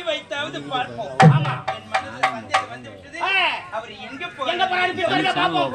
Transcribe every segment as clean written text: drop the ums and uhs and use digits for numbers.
வைத்தாவது பார்ப்போம். ஆமா, என் மனதில் வந்து விட்டது. அவர் எங்க போறாரு பாப்போம்.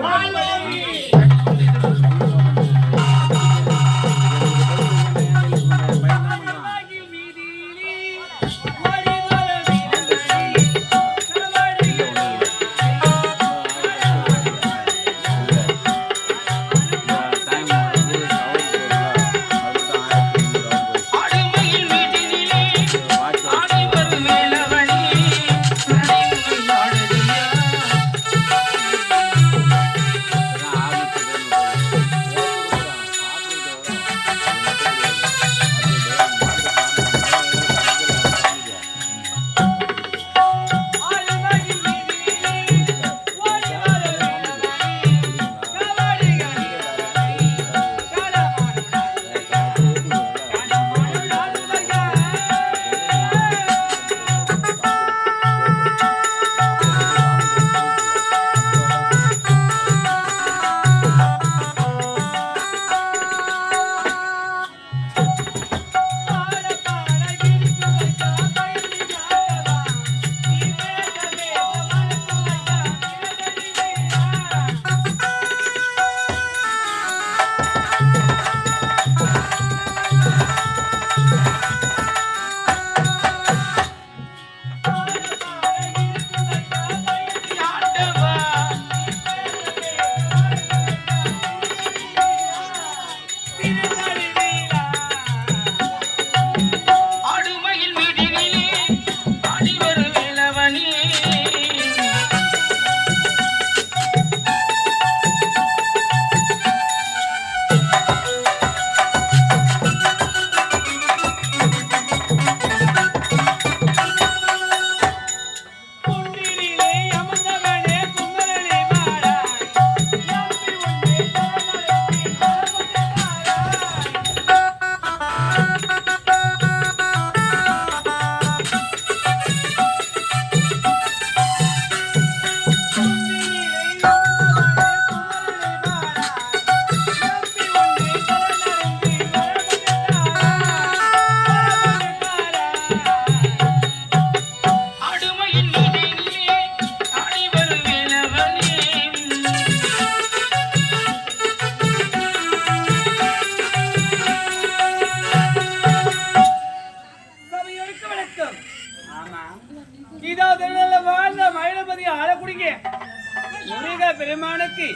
பெருமானுக்கு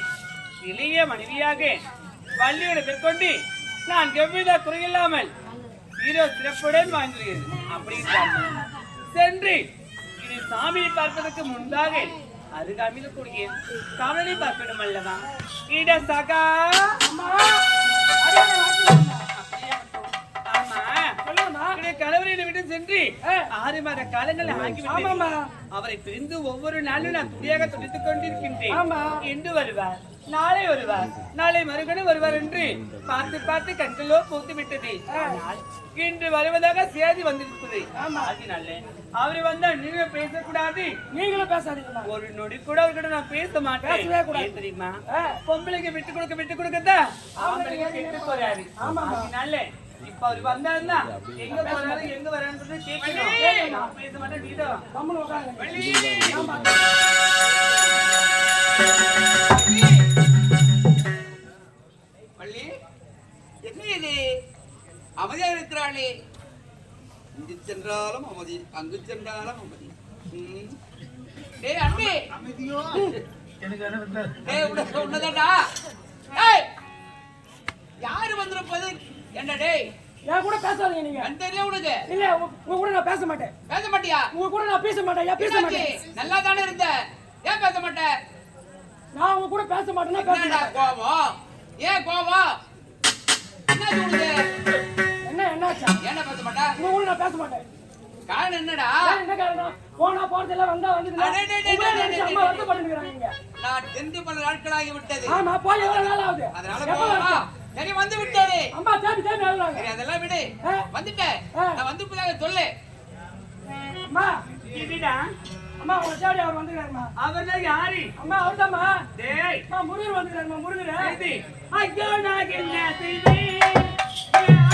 இளைய மனைவியாக வள்ளியோடு மேற்கொண்டு நான் எவ்வித குறையில்லாமல் வீரோ சிறப்புடன் வாழ்ந்திருக்கிறேன். அப்படி சென்று இது சாமியை பார்ப்பதற்கு முன்பாக அருகாமையில் கூடிய காவலை பார்க்கணும் அல்லவா? இட சகா கணவரை விட்டு சென்று 6 மாத காலங்கள் ஆகிவிட்டது. அவரை பிரிந்து ஒவ்வொரு நாளும் நான் துடியாக துடித்துக் கொண்டிருக்கின்றேன். என்று வருவார், நாளை வருவார், நாளை மறுகணம் வருவார் என்று பார்த்து பார்த்து கண்களோ பூத்து விட்டது. ஆனால் இன்று வருவதாக செய்தி வந்திருப்பது. அவரு வந்தா நீங்க பேசக்கூடாது, நீங்களும் பேசாதீங்க. ஒரு நொடி கூட அவர்கிட்ட நான் பேச மாட்டேன். தெரியுமா, பொம்பளைக்கு விட்டு கொடுக்கத்தான் ஆம்பளைக்கு கெட்டு போறாரு. அதனால இப்ப அவரு வந்தாருன்னா எங்க போறாரு எங்க வரான்னு கேட்கணும். நான் பேச மாட்டேன். நீதான் வள்ளி, என்ன இது அமைதியா இருக்கிறாளே? இங்கு சென்றாலும் அமைதி, அங்கு சென்றாலும் அமைதி. ஏய் அண்ணே, அமைதியோ உன்னதாடா. யாரு வந்திருப்பது? என்ன டேய், நான் கூட பேசாதீங்க. நீங்க என்ன தெரியல உனக்கு? இல்ல, உங்க கூட நான் பேச மாட்டேன். பேச மாட்டியா? உங்க கூட நான் பேச மாட்டேன். ஏன் பேச மாட்டேன்? நல்லா தானே இருந்த, ஏன் பேச மாட்டேன்? நான் உங்க கூட பேச மாட்டேன்னா பேச மாட்டேன். கோவம், ஏன் கோவம்? என்ன சொல்லுது? என்னாச்சு? என்ன பேச மாட்டேன்? உங்க கூட நான் பேச மாட்டேன். காரணம் என்னடா? என்ன காரணம்? போனா போறதுல வந்தா வந்ததுல அம்மா வருத்தப்பட்டுக்கிறாங்க. நான் தெரிந்து பல நாட்களாகி விட்டது. ஆமா, போய் எவ்வளவு நாள் ஆகுது? அதனால போவா. சரி, வந்து விட்டேனே. அம்மா தேடி அழுறாங்க. சரி, அதெல்லாம் விடு. வந்துட்டேன், நான் வந்து போதாக சொல்லு. அம்மா இதுடா. அம்மா உங்க தேடி அவர் வந்துறாருமா. அவர்ல யாரு? அம்மா அவர்தாம்மா. டேய், அம்மா முருகர் வந்துறாருமா. முருகர் இது ஐயோ நான் என்ன செய்வேன்? ஐயோ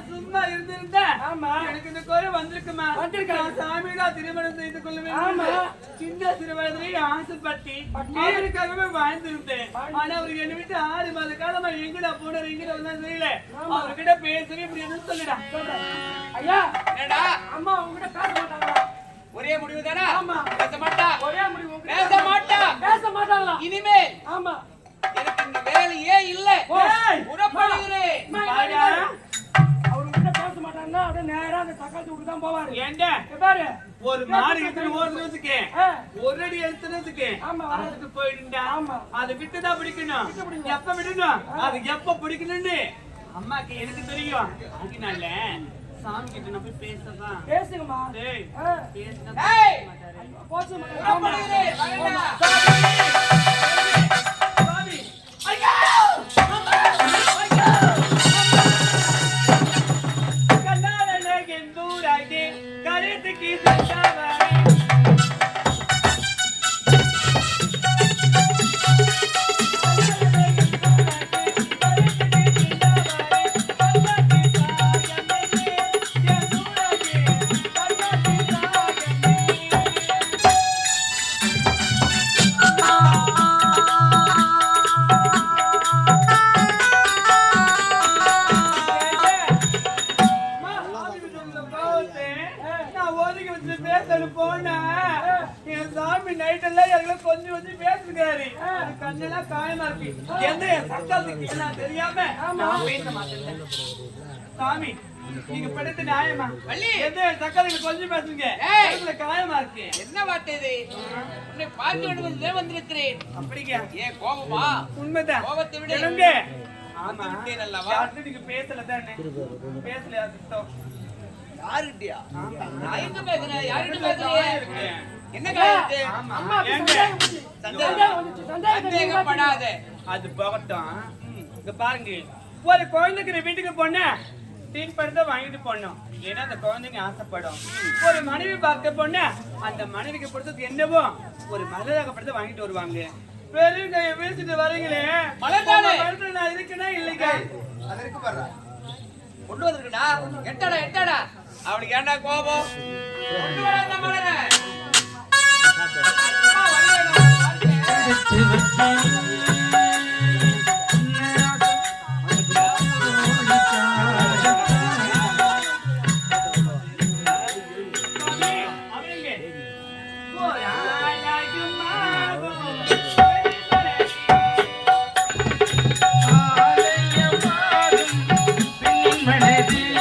சும்மா இருந்திருந்தேன். ஆமா. எனக்கு இந்த குறை வந்திருக்குமா? வந்திருக்கா? நான் சாமியோட திருமணம் செய்து கொள்ள ஆமா. வேண்டும். சின்ன சிறு வயதிலேயே ஆசைப்பட்டு அவருக்காகவே வாழ்ந்திருந்தேன். ஆனா அவர் என்னை விட்டு 6 மாத காலமா எங்கடா போனார், எங்கடா வந்தாரு தெரியல. அவர்கிட்ட பேசவே முடியாதுன்னு சொல்லிடா. ஐயா, என்னடா அம்மா உங்ககிட்ட பேச மாட்டாங்களா? ஒரே முடிவு தானே? ஆமா. பேச மாட்டா. ஒரே முடிவு உங்ககிட்ட பேச மாட்டா. பேச மாட்டாங்களா? இனிமேல் ஆமா. எனக்கு இந்த வேலையே இல்ல. ஏய், உடப்படுகிறேன். அம்மா, பாடா. அவர் உங்ககிட்ட பேச மாட்டாங்கன்னா அப்படியே நேரா அந்த தக்காளி விட்டு தான் போவாரு. ஏண்டா இங்க பாரு. ஒரு மாடு எடுத்துட்டு ஓடுறதுக்கு ஆ, ஒரு அடி எடுத்துறதுக்கு ஆமா. அதுக்கு போயிடுண்டா. ஆமா. அதை விட்டுதான் பிடிக்கணும். எப்ப விடணும், அது எப்ப பிடிக்கணும்னு அம்மாக்கு எனக்கு தெரியும். அதனால சாமி கிட்ட நான் போய் பேசதான். பேசுங்கம்மா. டேய், ஆ, பேசினா ஏய், போச்சு மாட்டாங்க. ஆமா. உடப்படுகிறேன். வரேன்டா. சாமி, ஐயா! கண்ணாலனே கெந்தூராகி கருத்துக்கு சென்றவரே. நான் ஒதுக்கி வச்சு பேசணும் போனேன். என் சாமி நைட் எல்லாம் எல்லாம் கொஞ்சம் கொஞ்சம் பேசுகிறாரு. கண்ணெல்லாம் காயமா இருக்கு. எந்த என் சட்டத்துக்கு என்ன தெரியாம நான் பேச மாட்டேன். சாமி, நீங்க படுத்த நியாயமா? வள்ளி. எந்த என் சக்கரைக்கு கொஞ்சம் பேசுங்க. ஏய். கண்ணுல காயமா இருக்கு. என்ன வார்த்தை இது? உன்னை பார்க்க வேண்டும் என்றே வந்திருக்கிறேன். அப்படிங்க? ஏன் கோபமா? உண்மைதான். கோபத்தை விட சொல்லுங்க. ஆமா. வந்துவிட்டேன் அல்லவா? யார்கிட்ட நீங்க பேசல தானே? பேசலையா சித்தம்? யாருகிட்டயா? நான் எங்க பேசுறேன்? யார்கிட்ட பேசுறேன்? காயம் இருக்கு. என்ன காரணத்து? ஆமா. அம்மாவுக்கு ஏங்க? சந்தேகம் வந்துச்சு. சந்தேகத்தை நீங்க சந்தேகப்படாத. அது போகட்டும். இங்க பாருங்க, ஒரு குழந்தைக்கு வீட்டுக்கு போன டீன் படத்தை வாங்கிட்டு போனோம். ஏன்னா அந்த குழந்தைங்க ஆசைப்படும். ஒரு மனைவி பார்க்க போன அந்த மனைவிக்கு பிடிச்சது என்னவோ ஒரு மலராக படத்தை வாங்கிட்டு வருவாங்க. பெரிய கையை வீசிட்டு வரீங்களே, மலர் தானே? உங்க மனசுல நான் இருக்கேனா இல்லைங்க? கொண்டு வந்திருக்கடா. எட்டடா எட்டடா. அவனுக்கு ஏன்டா கோபம்? கொண்டு வர அந்த மலரை. அம்மா, வழியடா, அப்படிங்க. போராடாயும் மாறும். பேசுங்க.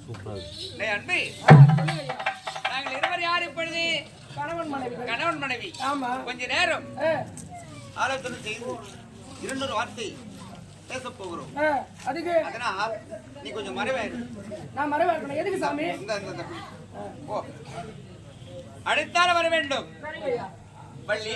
டேய் அன்பி, சொல்லுங்க ஐயா. நாங்கள் இருவர் யார் இப்பொழுது? கணவன் மனைவி. கணவன் மனைவி. ஆமா. கொஞ்ச நேரம் ஆ, ஆலோசனை செய்து இரண்டொரு வார்த்தை பேச போகிறோம். ஆ, அதுக்கு அதனால் நீ கொஞ்சம் மறைவாயிரு. நான் மறைவா இருக்கணும். எதுக்கு சாமி? இந்த ஓ, அடுத்தால வர வேண்டும். சரிங்க ஐயா. வள்ளி